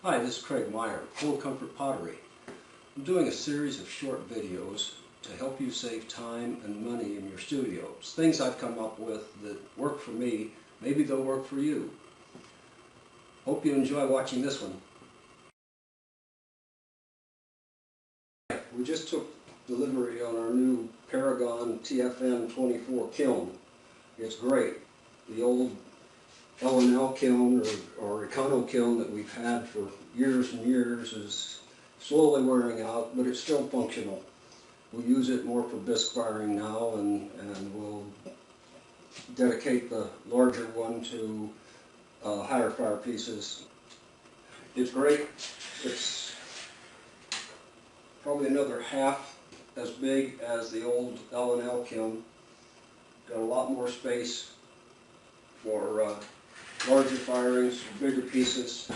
Hi, this is Craig Meyer, Full Comfort Pottery. I'm doing a series of short videos to help you save time and money in your studios. Things I've come up with that work for me, maybe they'll work for you. Hope you enjoy watching this one. We just took delivery on our new Paragon TFN 24 kiln. It's great. The old L&L kiln or Econo kiln that we've had for years and years is slowly wearing out, but it's still functional. We use it more for bisque firing now, and we'll dedicate the larger one to higher fire pieces. It's great. It's probably another half as big as the old L&L kiln. Got a lot more space for larger firings, bigger pieces.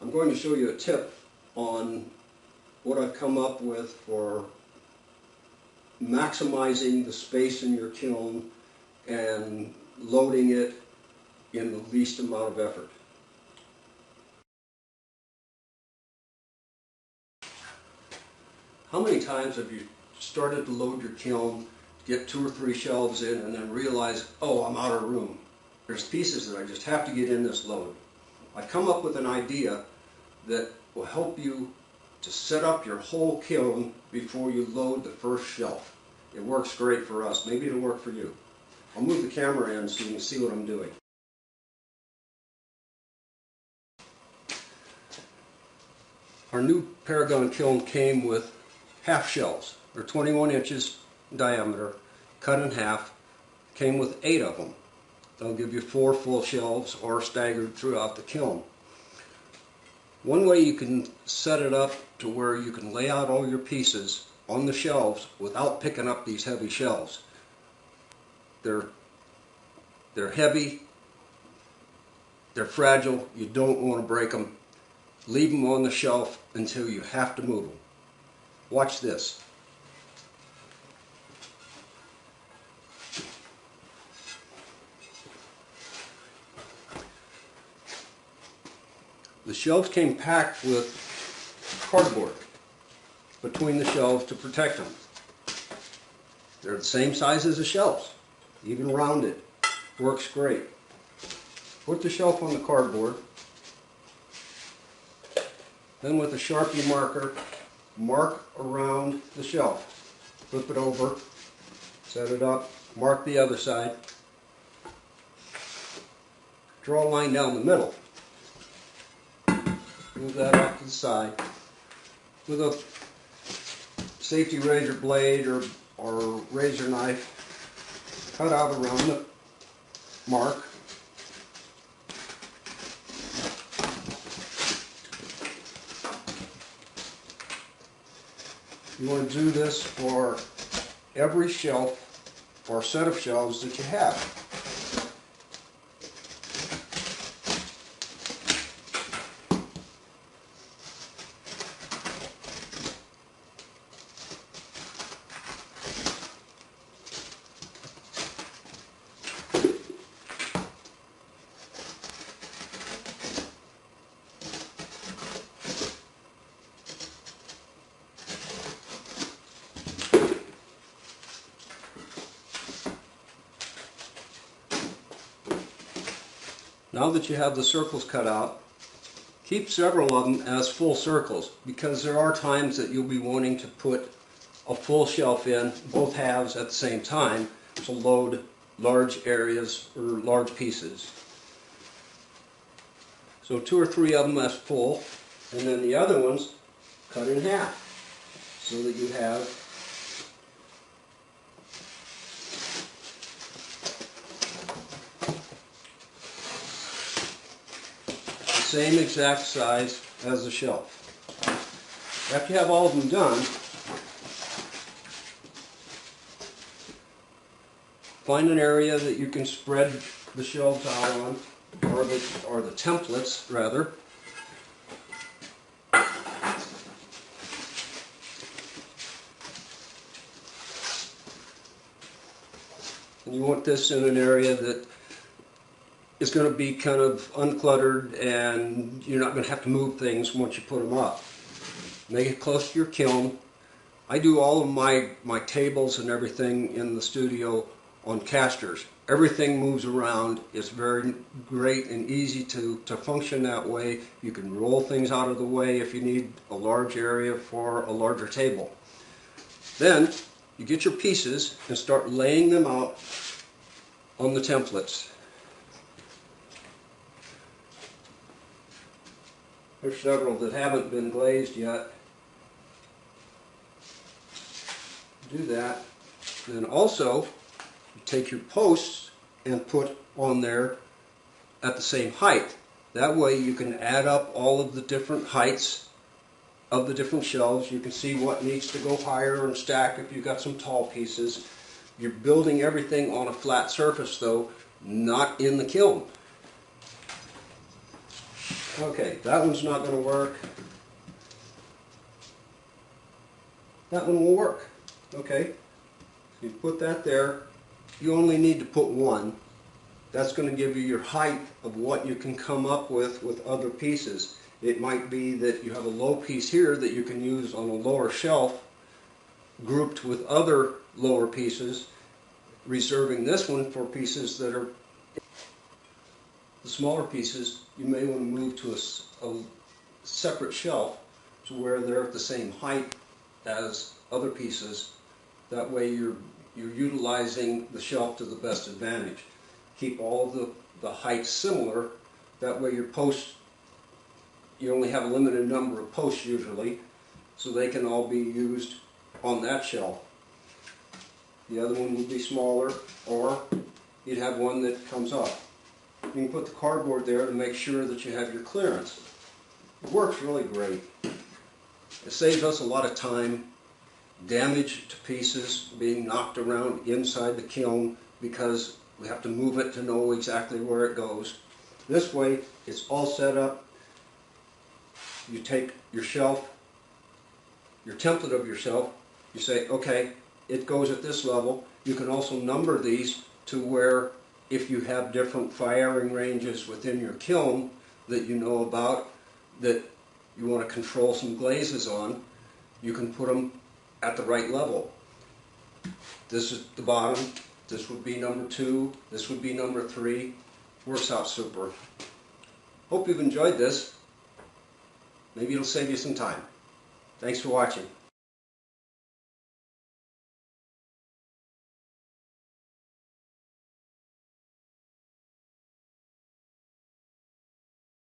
I'm going to show you a tip on what I've come up with for maximizing the space in your kiln and loading it in the least amount of effort. How many times have you started to load your kiln, get 2 or 3 shelves in, and then realize, oh, I'm out of room? There's pieces that I just have to get in this load. I come up with an idea that will help you to set up your whole kiln before you load the first shelf. It works great for us. Maybe it'll work for you. I'll move the camera in so you can see what I'm doing. Our new Paragon kiln came with half shelves. They're 21 inches in diameter, cut in half. Came with 8 of them. They'll give you 4 full shelves or staggered throughout the kiln. One way you can set it up to where you can lay out all your pieces on the shelves without picking up these heavy shelves. They're heavy, they're fragile, you don't want to break them. Leave them on the shelf until you have to move them. Watch this. The shelves came packed with cardboard between the shelves to protect them. They're the same size as the shelves, even rounded. Works great. Put the shelf on the cardboard. Then with a Sharpie marker, mark around the shelf. Flip it over, set it up, mark the other side. Draw a line down the middle. Move that off to the side. With a safety razor blade or razor knife, cut out around the mark. You want to do this for every shelf or set of shelves that you have. Now that you have the circles cut out, keep several of them as full circles, because there are times that you'll be wanting to put a full shelf in, both halves at the same time, to load large areas or large pieces. So 2 or 3 of them as full, and then the other ones cut in half, so that you have same exact size as the shelf. After you have all of them done, find an area that you can spread the shelves out on, or the templates rather. And you want this in an area that is going to be kind of uncluttered, and you're not going to have to move things once you put them up. Make it close to your kiln. I do all of my tables and everything in the studio on casters. Everything moves around. It's very great and easy to function that way. You can roll things out of the way if you need a large area for a larger table. Then you get your pieces and start laying them out on the templates. There's several that haven't been glazed yet. Do that. Then also, you take your posts and put on there at the same height. That way you can add up all of the different heights of the different shelves. You can see what needs to go higher and stack if you've got some tall pieces. You're building everything on a flat surface though, not in the kiln. Okay, that one's not going to work. That one will work. Okay, so you put that there. You only need to put one. That's going to give you your height of what you can come up with other pieces. It might be that you have a low piece here that you can use on a lower shelf, grouped with other lower pieces, reserving this one for pieces that are the smaller pieces. You may want to move to a separate shelf to where they're at the same height as other pieces. That way you're utilizing the shelf to the best advantage. Keep all of the heights similar. That way your posts, you only have a limited number of posts usually, so they can all be used on that shelf. The other one would be smaller, or you'd have one that comes up. You can put the cardboard there to make sure that you have your clearance. It works really great. It saves us a lot of time, damage to pieces being knocked around inside the kiln because we have to move it to know exactly where it goes. This way, it's all set up. You take your shelf, your template of your shelf, you say, okay, it goes at this level. You can also number these to where if you have different firing ranges within your kiln that you know about, that you want to control some glazes on, you can put them at the right level. This is the bottom, this would be number 2, this would be number 3. Works out super. Hope you've enjoyed this. Maybe it'll save you some time. Thanks for watching.